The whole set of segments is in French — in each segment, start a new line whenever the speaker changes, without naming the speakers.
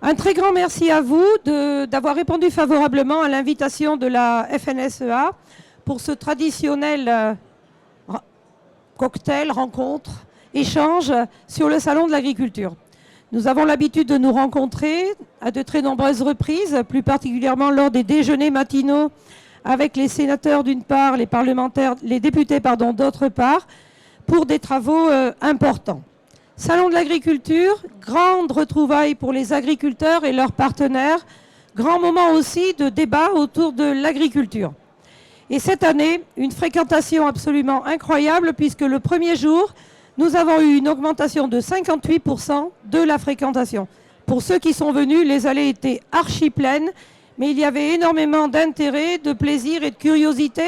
Un très grand merci à vous d'avoir répondu favorablement à l'invitation de la FNSEA pour ce traditionnel cocktail, rencontre, échange sur le Salon de l'Agriculture. Nous avons l'habitude de nous rencontrer à de très nombreuses reprises, plus particulièrement lors des déjeuners matinaux avec les sénateurs d'une part, les députés d'autre part, pour des travaux importants. Salon de l'agriculture, grande retrouvaille pour les agriculteurs et leurs partenaires, grand moment aussi de débat autour de l'agriculture. Et cette année, une fréquentation absolument incroyable puisque le premier jour, nous avons eu une augmentation de 58% de la fréquentation. Pour ceux qui sont venus, les allées étaient archi pleines, mais il y avait énormément d'intérêt, de plaisir et de curiosité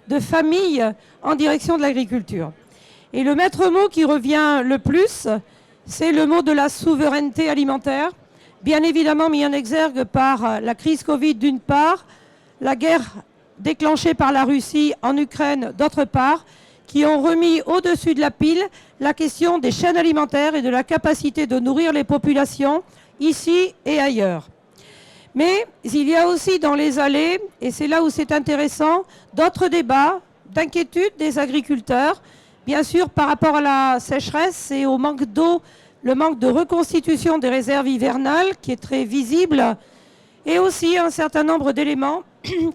de familles en direction de l'agriculture. Et le maître mot qui revient le plus, c'est le mot de la souveraineté alimentaire, bien évidemment mis en exergue par la crise Covid d'une part, la guerre déclenchée par la Russie en Ukraine d'autre part, qui ont remis au-dessus de la pile la question des chaînes alimentaires et de la capacité de nourrir les populations ici et ailleurs. Mais il y a aussi dans les allées, et c'est là où c'est intéressant, d'autres débats d'inquiétude des agriculteurs, bien sûr par rapport à la sécheresse et au manque d'eau, le manque de reconstitution des réserves hivernales qui est très visible, et aussi un certain nombre d'éléments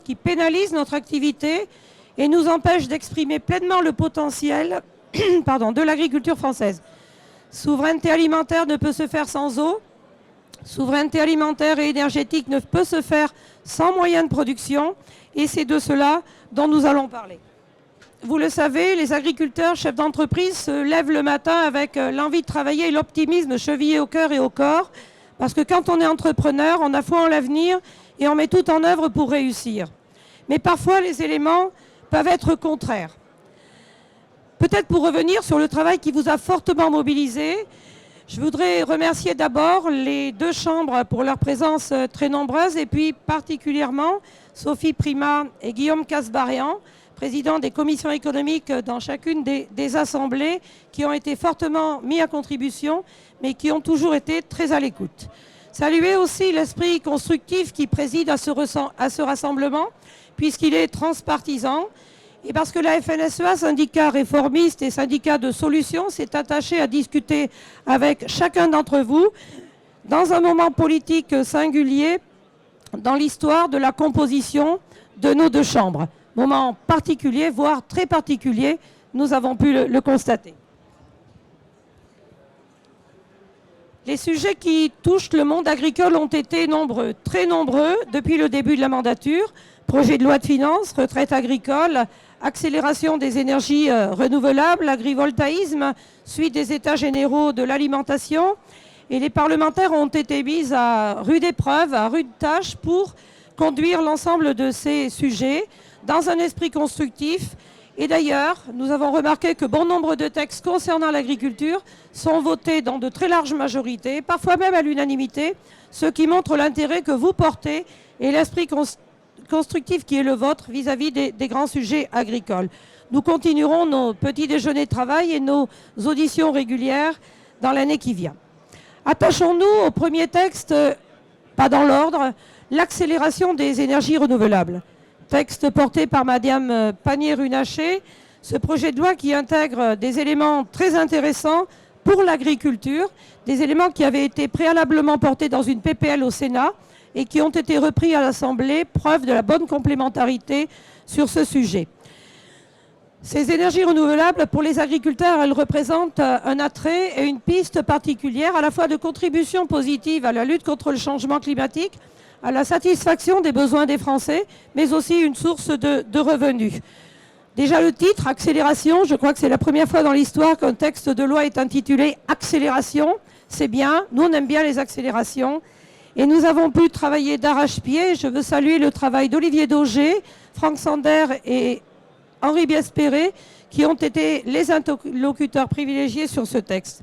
qui pénalisent notre activité et nous empêchent d'exprimer pleinement le potentiel de l'agriculture française. Souveraineté alimentaire ne peut se faire sans eau. Souveraineté alimentaire et énergétique ne peut se faire sans moyens de production et c'est de cela dont nous allons parler. Vous le savez, les agriculteurs, chefs d'entreprise se lèvent le matin avec l'envie de travailler et l'optimisme chevillé au cœur et au corps parce que quand on est entrepreneur, on a foi en l'avenir et on met tout en œuvre pour réussir. Mais parfois, les éléments peuvent être contraires. Peut-être pour revenir sur le travail qui vous a fortement mobilisé, je voudrais remercier d'abord les deux chambres pour leur présence très nombreuse et puis particulièrement Sophie Primas et Guillaume Kasbarian, présidents des commissions économiques dans chacune des assemblées qui ont été fortement mis à contribution mais qui ont toujours été très à l'écoute. Saluer aussi l'esprit constructif qui préside à ce rassemblement puisqu'il est transpartisan. Et parce que la FNSEA, syndicat réformiste et syndicat de solutions, s'est attaché à discuter avec chacun d'entre vous dans un moment politique singulier dans l'histoire de la composition de nos deux chambres. Moment particulier, voire très particulier, nous avons pu le constater. Les sujets qui touchent le monde agricole ont été nombreux, très nombreux, depuis le début de la mandature. Projet de loi de finances, retraite agricole, accélération des énergies renouvelables, agrivoltaïsme, suite des états généraux de l'alimentation. Et les parlementaires ont été mis à rude épreuve, à rude tâche pour conduire l'ensemble de ces sujets dans un esprit constructif. Et d'ailleurs, nous avons remarqué que bon nombre de textes concernant l'agriculture sont votés dans de très larges majorités, parfois même à l'unanimité, ce qui montre l'intérêt que vous portez et l'esprit constructif qui est le vôtre vis-à-vis des grands sujets agricoles. Nous continuerons nos petits déjeuners de travail et nos auditions régulières dans l'année qui vient. Attachons-nous au premier texte, pas dans l'ordre, l'accélération des énergies renouvelables. Texte porté par Madame Pannier-Runacher, ce projet de loi qui intègre des éléments très intéressants pour l'agriculture, des éléments qui avaient été préalablement portés dans une PPL au Sénat et qui ont été repris à l'Assemblée, preuve de la bonne complémentarité sur ce sujet. Ces énergies renouvelables, pour les agriculteurs, elles représentent un attrait et une piste particulière, à la fois de contribution positive à la lutte contre le changement climatique, à la satisfaction des besoins des Français, mais aussi une source de revenus. Déjà le titre, accélération, je crois que c'est la première fois dans l'histoire qu'un texte de loi est intitulé « Accélération ». C'est bien, nous on aime bien les accélérations. Et nous avons pu travailler d'arrache-pied. Je veux saluer le travail d'Olivier Dauger, Franck Sander et Henri Biespéré, qui ont été les interlocuteurs privilégiés sur ce texte.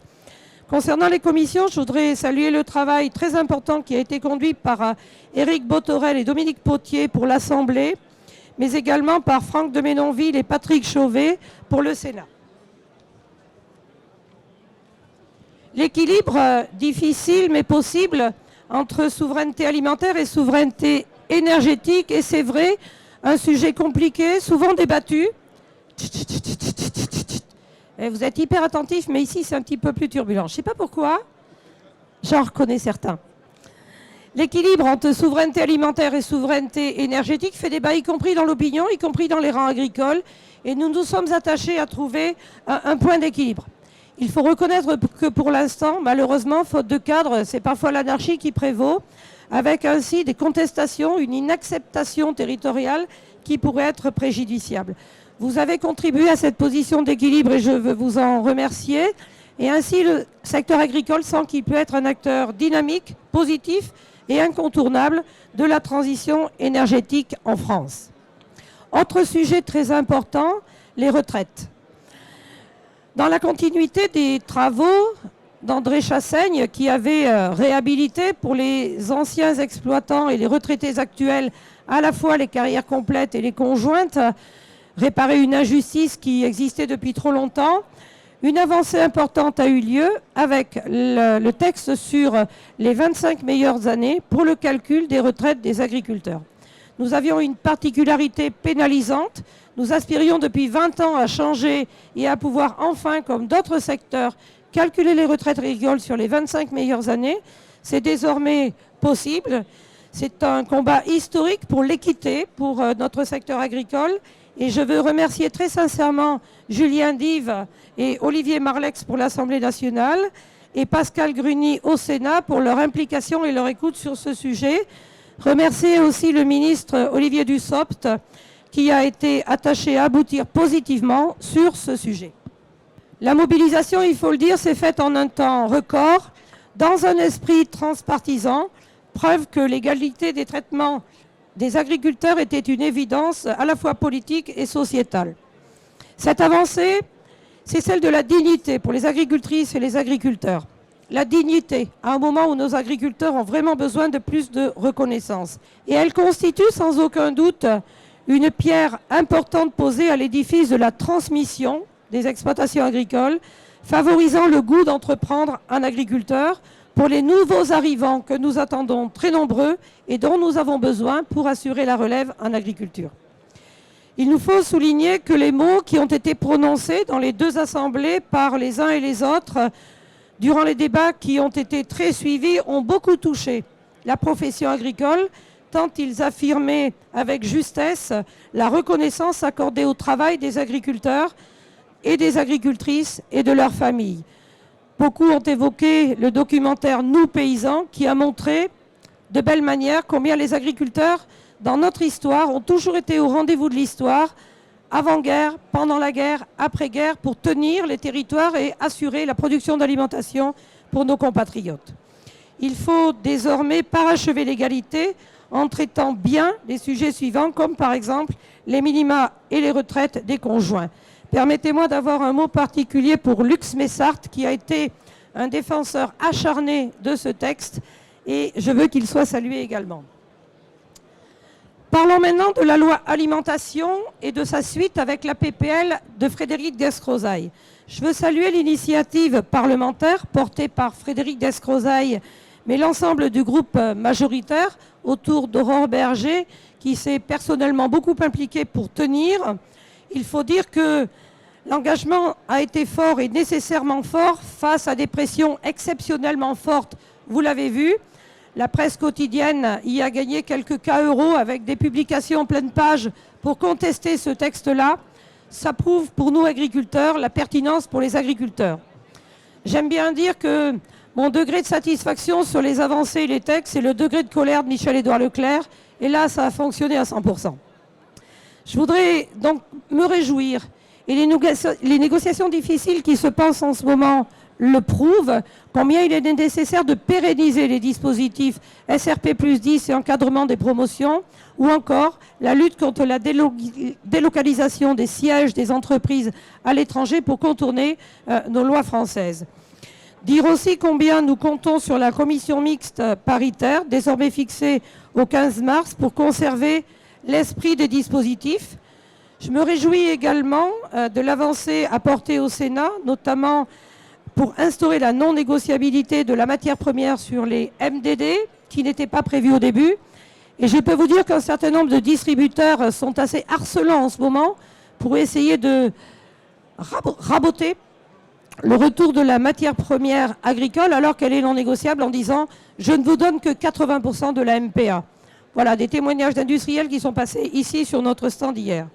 Concernant les commissions, je voudrais saluer le travail très important qui a été conduit par Éric Botorel et Dominique Potier pour l'Assemblée, mais également par Franck de Ménonville et Patrick Chauvet pour le Sénat. L'équilibre difficile mais possible entre souveraineté alimentaire et souveraineté énergétique. Et c'est vrai, un sujet compliqué, souvent débattu. Et vous êtes hyper attentifs, mais ici c'est un petit peu plus turbulent. Je ne sais pas pourquoi, j'en reconnais certains. L'équilibre entre souveraineté alimentaire et souveraineté énergétique fait débat, y compris dans l'opinion, y compris dans les rangs agricoles. Et nous nous sommes attachés à trouver un point d'équilibre. Il faut reconnaître que pour l'instant, malheureusement, faute de cadre, c'est parfois l'anarchie qui prévaut, avec ainsi des contestations, une inacceptation territoriale qui pourrait être préjudiciable. Vous avez contribué à cette position d'équilibre et je veux vous en remercier. Et ainsi, le secteur agricole sent qu'il peut être un acteur dynamique, positif et incontournable de la transition énergétique en France. Autre sujet très important, les retraites. Dans la continuité des travaux d'André Chassaigne, qui avait réhabilité pour les anciens exploitants et les retraités actuels à la fois les carrières complètes et les conjointes, réparer une injustice qui existait depuis trop longtemps, une avancée importante a eu lieu avec le texte sur les 25 meilleures années pour le calcul des retraites des agriculteurs. Nous avions une particularité pénalisante. Nous aspirions depuis 20 ans à changer et à pouvoir enfin, comme d'autres secteurs, calculer les retraites agricoles sur les 25 meilleures années. C'est désormais possible. C'est un combat historique pour l'équité, pour notre secteur agricole. Et je veux remercier très sincèrement Julien Dive et Olivier Marleix pour l'Assemblée nationale et Pascal Gruny au Sénat pour leur implication et leur écoute sur ce sujet. Remercier aussi le ministre Olivier Dussopt qui a été attaché à aboutir positivement sur ce sujet. La mobilisation, il faut le dire, s'est faite en un temps record, dans un esprit transpartisan, preuve que l'égalité des traitements des agriculteurs était une évidence à la fois politique et sociétale. Cette avancée, c'est celle de la dignité pour les agricultrices et les agriculteurs. La dignité, à un moment où nos agriculteurs ont vraiment besoin de plus de reconnaissance. Et elle constitue sans aucun doute une pierre importante posée à l'édifice de la transmission des exploitations agricoles, favorisant le goût d'entreprendre un agriculteur pour les nouveaux arrivants que nous attendons très nombreux et dont nous avons besoin pour assurer la relève en agriculture. Il nous faut souligner que les mots qui ont été prononcés dans les deux assemblées par les uns et les autres durant les débats qui ont été très suivis ont beaucoup touché la profession agricole, tant ils affirmaient avec justesse la reconnaissance accordée au travail des agriculteurs et des agricultrices et de leurs familles. Beaucoup ont évoqué le documentaire Nous paysans qui a montré de belle manière combien les agriculteurs dans notre histoire ont toujours été au rendez-vous de l'histoire, avant-guerre, pendant la guerre, après-guerre, pour tenir les territoires et assurer la production d'alimentation pour nos compatriotes. Il faut désormais parachever l'égalité en traitant bien les sujets suivants, comme par exemple les minima et les retraites des conjoints. Permettez-moi d'avoir un mot particulier pour Lux Messart, qui a été un défenseur acharné de ce texte, et je veux qu'il soit salué également. Parlons maintenant de la loi alimentation et de sa suite avec la PPL de Frédéric Descrozaille. Je veux saluer l'initiative parlementaire portée par Frédéric Descrozaille, mais l'ensemble du groupe majoritaire autour d'Aurore Berger, qui s'est personnellement beaucoup impliqué pour tenir. Il faut dire que l'engagement a été fort et nécessairement fort face à des pressions exceptionnellement fortes, vous l'avez vu. La presse quotidienne y a gagné quelques cas euros avec des publications en pleine page pour contester ce texte-là. Ça prouve pour nous agriculteurs la pertinence pour les agriculteurs. J'aime bien dire que mon degré de satisfaction sur les avancées et les textes, c'est le degré de colère de Michel-Édouard Leclerc. Et là, ça a fonctionné à 100%. Je voudrais donc me réjouir. Et les négociations difficiles qui se passent en ce moment le prouvent, combien il est nécessaire de pérenniser les dispositifs SRP plus 10 et encadrement des promotions, ou encore la lutte contre la délocalisation des sièges des entreprises à l'étranger pour contourner nos lois françaises. Dire aussi combien nous comptons sur la commission mixte paritaire, désormais fixée au 15 mars, pour conserver l'esprit des dispositifs. Je me réjouis également de l'avancée apportée au Sénat, notamment pour instaurer la non-négociabilité de la matière première sur les MDD, qui n'était pas prévu au début. Et je peux vous dire qu'un certain nombre de distributeurs sont assez harcelants en ce moment pour essayer de raboter le retour de la matière première agricole alors qu'elle est non négociable en disant « je ne vous donne que 80% de la MPA ». Voilà, des témoignages d'industriels qui sont passés ici sur notre stand hier.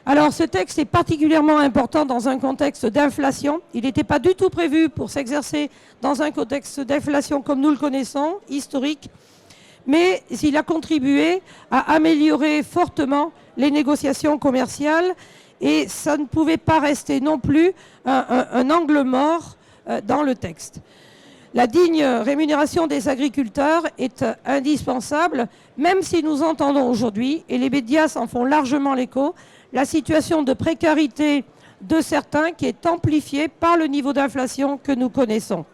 Alors ce texte est particulièrement important dans un contexte d'inflation. Il n'était pas du tout prévu pour s'exercer dans un contexte d'inflation comme nous le connaissons, historique, mais il a contribué à améliorer fortement les négociations commerciales et ça ne pouvait pas rester non plus un angle mort dans le texte. La digne rémunération des agriculteurs est indispensable, même si nous entendons aujourd'hui, et les médias s'en font largement l'écho, la situation de précarité de certains qui est amplifiée par le niveau d'inflation que nous connaissons.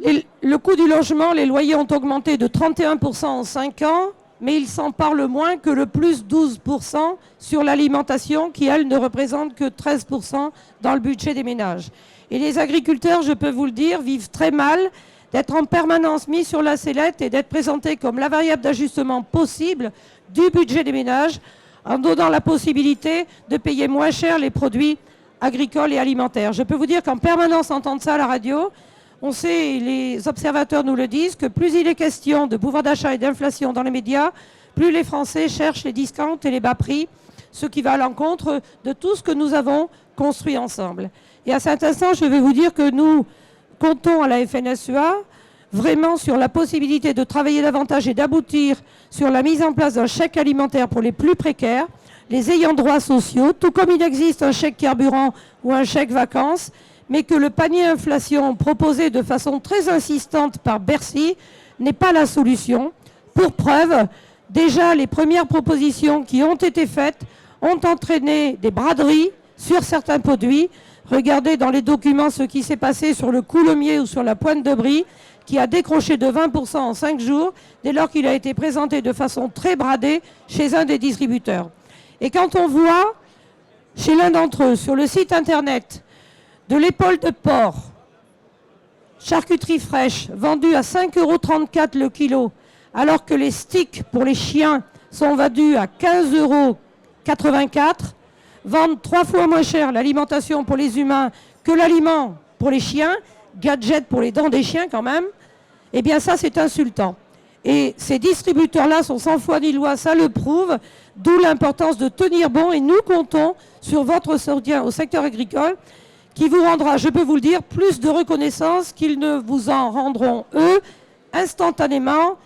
Le coût du logement, les loyers ont augmenté de 31% en 5 ans, mais ils s'en parlent moins que le plus 12% sur l'alimentation qui, elle, ne représente que 13% dans le budget des ménages. Et les agriculteurs, je peux vous le dire, vivent très mal d'être en permanence mis sur la sellette et d'être présentés comme la variable d'ajustement possible du budget des ménages en donnant la possibilité de payer moins cher les produits agricoles et alimentaires. Je peux vous dire qu'en permanence entendre ça à la radio, on sait, et les observateurs nous le disent, que plus il est question de pouvoir d'achat et d'inflation dans les médias, plus les Français cherchent les discounts et les bas prix, ce qui va à l'encontre de tout ce que nous avons construit ensemble. Et à cet instant, je vais vous dire que nous comptons à la FNSEA vraiment sur la possibilité de travailler davantage et d'aboutir sur la mise en place d'un chèque alimentaire pour les plus précaires, les ayants droit sociaux, tout comme il existe un chèque carburant ou un chèque vacances, mais que le panier inflation proposé de façon très insistante par Bercy n'est pas la solution. Pour preuve, déjà les premières propositions qui ont été faites ont entraîné des braderies sur certains produits. Regardez dans les documents ce qui s'est passé sur le coulommiers ou sur la pointe de Brie, qui a décroché de 20% en 5 jours, dès lors qu'il a été présenté de façon très bradée chez un des distributeurs. Et quand on voit chez l'un d'entre eux, sur le site internet, de l'épaule de porc, charcuterie fraîche, vendue à 5,34 € le kilo, alors que les sticks pour les chiens sont vendus à 15,84 €, vendent 3 fois moins cher l'alimentation pour les humains que l'aliment pour les chiens, gadget pour les dents des chiens quand même, eh bien ça c'est insultant. Et ces distributeurs-là sont sans foi ni loi, ça le prouve, d'où l'importance de tenir bon et nous comptons sur votre soutien au secteur agricole qui vous rendra, je peux vous le dire, plus de reconnaissance qu'ils ne vous en rendront, eux, instantanément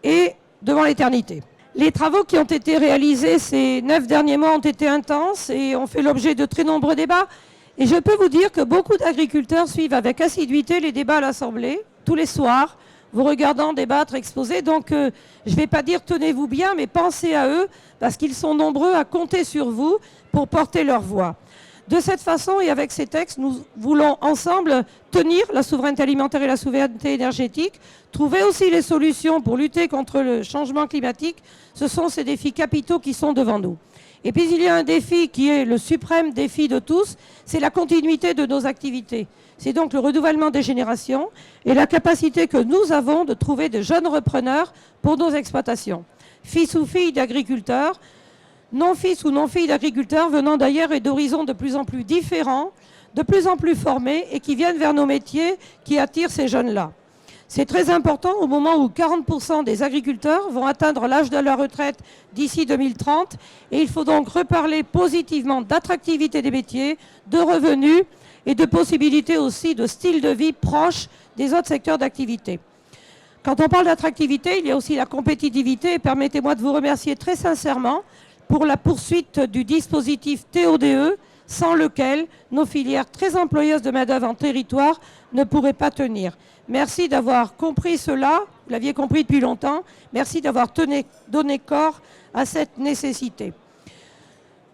et devant l'éternité. Les travaux qui ont été réalisés ces 9 derniers mois ont été intenses et ont fait l'objet de très nombreux débats. Et je peux vous dire que beaucoup d'agriculteurs suivent avec assiduité les débats à l'Assemblée, tous les soirs, vous regardant débattre, exposer. Donc, je ne vais pas dire tenez-vous bien, mais pensez à eux, parce qu'ils sont nombreux à compter sur vous pour porter leur voix. De cette façon et avec ces textes, nous voulons ensemble tenir la souveraineté alimentaire et la souveraineté énergétique, trouver aussi les solutions pour lutter contre le changement climatique. Ce sont ces défis capitaux qui sont devant nous. Et puis il y a un défi qui est le suprême défi de tous, c'est la continuité de nos activités. C'est donc le renouvellement des générations et la capacité que nous avons de trouver de jeunes repreneurs pour nos exploitations. Fils ou filles d'agriculteurs, non-fils ou non-filles d'agriculteurs venant d'ailleurs et d'horizons de plus en plus différents, de plus en plus formés et qui viennent vers nos métiers qui attirent ces jeunes-là. C'est très important au moment où 40% des agriculteurs vont atteindre l'âge de la retraite d'ici 2030 et il faut donc reparler positivement d'attractivité des métiers, de revenus et de possibilités aussi de style de vie proche des autres secteurs d'activité. Quand on parle d'attractivité, il y a aussi la compétitivité et permettez-moi de vous remercier très sincèrement pour la poursuite du dispositif TODE, sans lequel nos filières très employeuses de main-d'œuvre en territoire ne pourraient pas tenir. Merci d'avoir compris cela, vous l'aviez compris depuis longtemps, merci d'avoir donné corps à cette nécessité.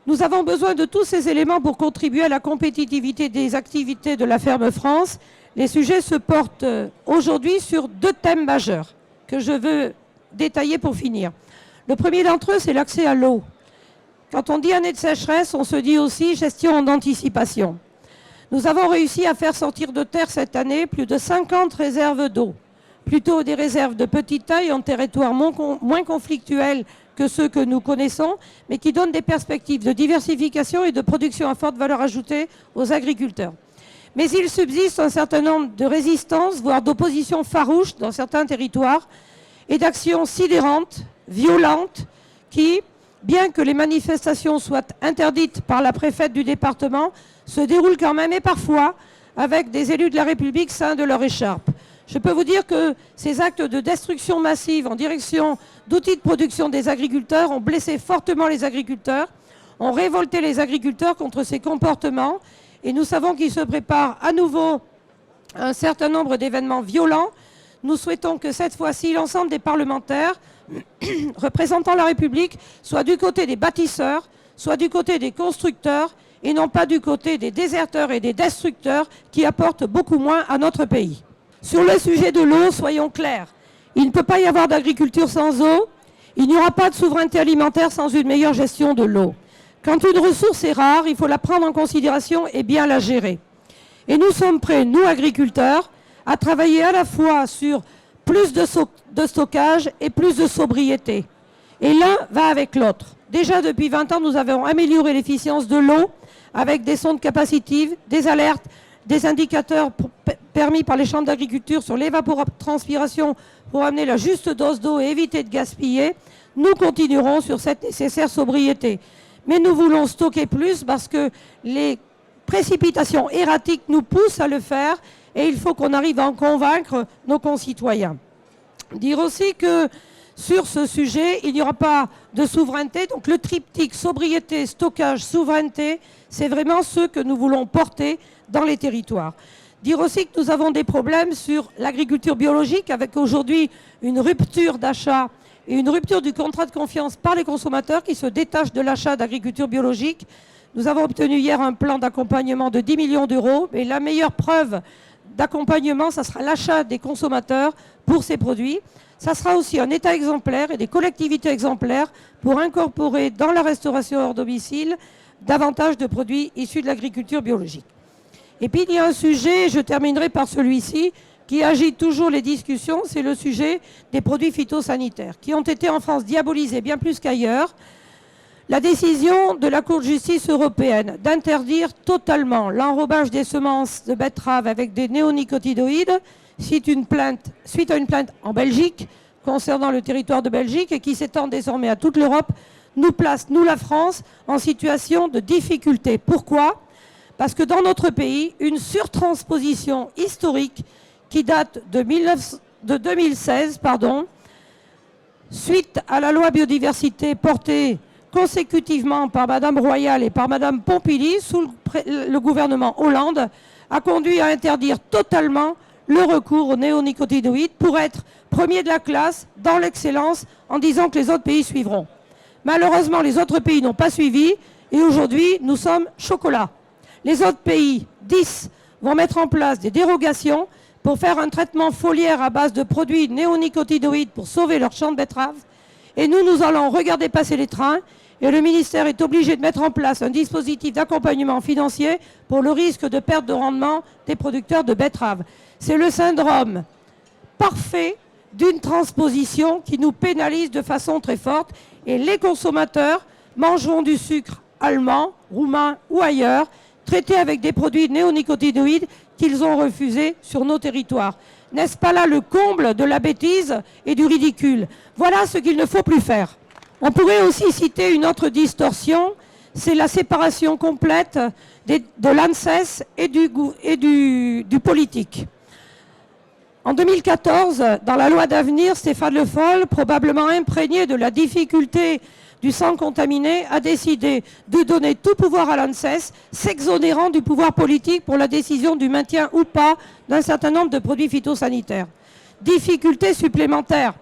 Nous avons besoin de tous ces éléments pour contribuer à la compétitivité des activités de la Ferme France. Les sujets se portent aujourd'hui sur 2 thèmes majeurs que je veux détailler pour finir. Le premier d'entre eux, c'est l'accès à l'eau. Quand on dit année de sécheresse, on se dit aussi gestion en anticipation. Nous avons réussi à faire sortir de terre cette année plus de 50 réserves d'eau. plutôt des réserves de petite taille en territoire moins conflictuels que ceux que nous connaissons, mais qui donnent des perspectives de diversification et de production à forte valeur ajoutée aux agriculteurs. Mais il subsiste un certain nombre de résistances, voire d'oppositions farouches dans certains territoires, et d'actions sidérantes, violentes, qui, bien que les manifestations soient interdites par la préfète du département, se déroulent quand même, et parfois avec des élus de la République ceints de leur écharpe. Je peux vous dire que ces actes de destruction massive en direction d'outils de production des agriculteurs ont blessé fortement les agriculteurs, ont révolté les agriculteurs contre ces comportements, et nous savons qu'il se prépare à nouveau un certain nombre d'événements violents. Nous souhaitons que cette fois-ci, l'ensemble des parlementaires représentant la République soit du côté des bâtisseurs, soit du côté des constructeurs, et non pas du côté des déserteurs et des destructeurs qui apportent beaucoup moins à notre pays. Sur le sujet de l'eau, soyons clairs, il ne peut pas y avoir d'agriculture sans eau, il n'y aura pas de souveraineté alimentaire sans une meilleure gestion de l'eau. Quand une ressource est rare, il faut la prendre en considération et bien la gérer. Et nous sommes prêts, nous agriculteurs, à travailler à la fois sur plus de stockage et plus de sobriété. Et l'un va avec l'autre. Déjà depuis 20 ans, nous avons amélioré l'efficience de l'eau avec des sondes capacitives, des alertes, des indicateurs permis par les chambres d'agriculture sur l'évapotranspiration pour amener la juste dose d'eau et éviter de gaspiller. Nous continuerons sur cette nécessaire sobriété. Mais nous voulons stocker plus parce que les précipitations erratiques nous poussent à le faire et il faut qu'on arrive à en convaincre nos concitoyens. Dire aussi que sur ce sujet, il n'y aura pas de souveraineté. Donc le triptyque sobriété, stockage, souveraineté, c'est vraiment ce que nous voulons porter dans les territoires. Dire aussi que nous avons des problèmes sur l'agriculture biologique avec aujourd'hui une rupture d'achat et une rupture du contrat de confiance par les consommateurs qui se détachent de l'achat d'agriculture biologique. Nous avons obtenu hier un plan d'accompagnement de 10 millions d'euros et la meilleure preuve d'accompagnement, ça sera l'achat des consommateurs pour ces produits. Ça sera aussi un État exemplaire et des collectivités exemplaires pour incorporer dans la restauration hors domicile davantage de produits issus de l'agriculture biologique. Et puis il y a un sujet, je terminerai par celui-ci, qui agite toujours les discussions, c'est le sujet des produits phytosanitaires, qui ont été en France diabolisés bien plus qu'ailleurs. La décision de la Cour de justice européenne d'interdire totalement l'enrobage des semences de betteraves avec des néonicotinoïdes suite à une plainte en Belgique concernant le territoire de Belgique et qui s'étend désormais à toute l'Europe, nous place, nous la France, en situation de difficulté. Pourquoi ? Parce que dans notre pays, une surtransposition historique qui date de 2016, suite à la loi biodiversité portée consécutivement par Mme Royal et par Mme Pompili sous le gouvernement Hollande, a conduit à interdire totalement le recours aux néonicotinoïdes pour être premier de la classe dans l'excellence en disant que les autres pays suivront. Malheureusement, les autres pays n'ont pas suivi et aujourd'hui, nous sommes chocolat. Les autres pays, 10, vont mettre en place des dérogations pour faire un traitement foliaire à base de produits néonicotinoïdes pour sauver leurs champs de betteraves. Et nous allons regarder passer les trains et le ministère est obligé de mettre en place un dispositif d'accompagnement financier pour le risque de perte de rendement des producteurs de betteraves. C'est le syndrome parfait d'une transposition qui nous pénalise de façon très forte et les consommateurs mangeront du sucre allemand, roumain ou ailleurs, traité avec des produits néonicotinoïdes qu'ils ont refusés sur nos territoires. N'est-ce pas là le comble de la bêtise et du ridicule? Voilà ce qu'il ne faut plus faire. On pourrait aussi citer une autre distorsion, c'est la séparation complète de l'ANSES et du politique. En 2014, dans la loi d'avenir, Stéphane Le Foll, probablement imprégné de la difficulté du sang contaminé, a décidé de donner tout pouvoir à l'ANSES, s'exonérant du pouvoir politique pour la décision du maintien ou pas d'un certain nombre de produits phytosanitaires. Difficulté supplémentaire.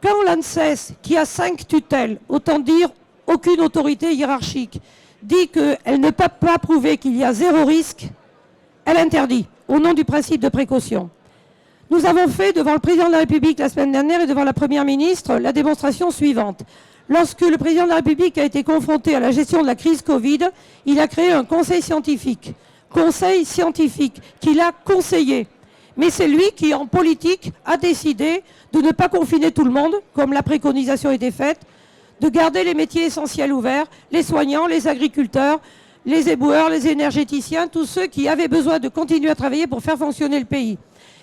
Quand l'ANSES, qui a 5 tutelles, autant dire aucune autorité hiérarchique, dit qu'elle ne peut pas prouver qu'il y a 0 risque, elle interdit, au nom du principe de précaution. Nous avons fait devant le président de la République la semaine dernière et devant la première ministre la démonstration suivante. Lorsque le président de la République a été confronté à la gestion de la crise Covid, il a créé un conseil scientifique qu'il a conseillé. Mais c'est lui qui, en politique, a décidé de ne pas confiner tout le monde, comme la préconisation était faite, de garder les métiers essentiels ouverts, les soignants, les agriculteurs, les éboueurs, les énergéticiens, tous ceux qui avaient besoin de continuer à travailler pour faire fonctionner le pays.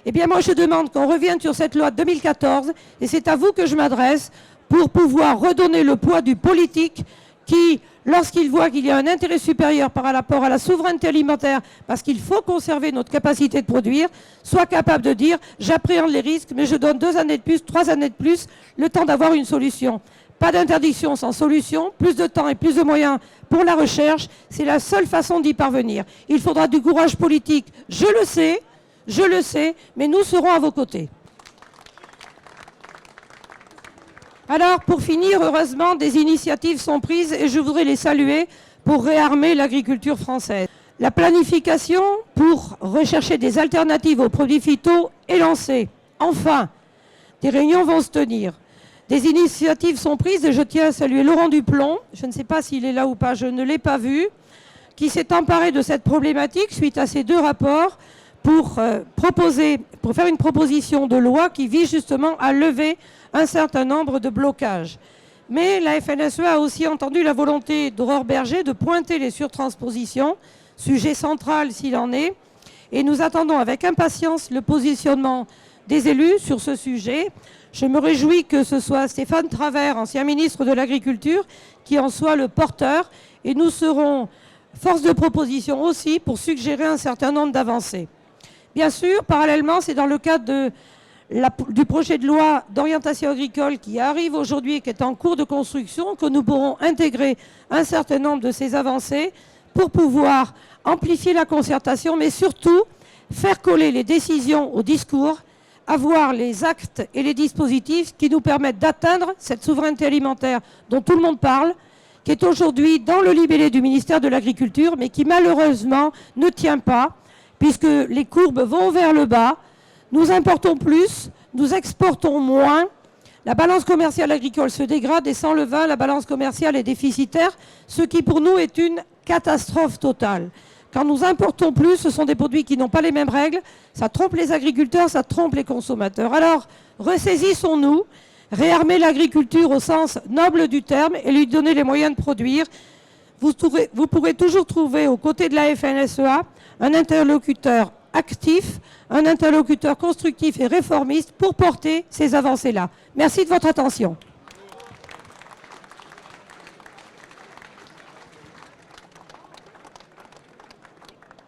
Eh bien, moi, je demande qu'on revienne sur cette loi de 2014, et c'est à vous que je m'adresse, pour pouvoir redonner le poids du politique qui, lorsqu'il voit qu'il y a un intérêt supérieur par rapport à la souveraineté alimentaire, parce qu'il faut conserver notre capacité de produire, soit capable de dire « j'appréhende les risques, mais je donne 2 années de plus, 3 années de plus, le temps d'avoir une solution ». Pas d'interdiction sans solution, plus de temps et plus de moyens pour la recherche, c'est la seule façon d'y parvenir. Il faudra du courage politique, je le sais, mais nous serons à vos côtés. Alors, pour finir, heureusement, des initiatives sont prises et je voudrais les saluer pour réarmer l'agriculture française. La planification pour rechercher des alternatives aux produits phyto est lancée. Enfin, des réunions vont se tenir. Des initiatives sont prises et je tiens à saluer Laurent Duplon, je ne sais pas s'il est là ou pas, je ne l'ai pas vu, qui s'est emparé de cette problématique suite à ces 2 rapports pour faire une proposition de loi qui vise justement à lever un certain nombre de blocages. Mais la FNSEA a aussi entendu la volonté d'Aurore Berger de pointer les surtranspositions, sujet central s'il en est, et nous attendons avec impatience le positionnement des élus sur ce sujet. Je me réjouis que ce soit Stéphane Travert, ancien ministre de l'Agriculture, qui en soit le porteur, et nous serons force de proposition aussi pour suggérer un certain nombre d'avancées. Bien sûr, parallèlement, c'est dans le cadre du projet de loi d'orientation agricole qui arrive aujourd'hui et qui est en cours de construction que nous pourrons intégrer un certain nombre de ces avancées pour pouvoir amplifier la concertation, mais surtout faire coller les décisions au discours, avoir les actes et les dispositifs qui nous permettent d'atteindre cette souveraineté alimentaire dont tout le monde parle, qui est aujourd'hui dans le libellé du ministère de l'Agriculture, mais qui malheureusement ne tient pas, puisque les courbes vont vers le bas. Nous importons plus, nous exportons moins, la balance commerciale agricole se dégrade et sans le vin, la balance commerciale est déficitaire, ce qui pour nous est une catastrophe totale. Quand nous importons plus, ce sont des produits qui n'ont pas les mêmes règles, ça trompe les agriculteurs, ça trompe les consommateurs. Alors, ressaisissons-nous, réarmer l'agriculture au sens noble du terme et lui donner les moyens de produire. Vous pourrez toujours trouver aux côtés de la FNSEA un interlocuteur actif, un interlocuteur constructif et réformiste pour porter ces avancées-là. Merci de votre attention.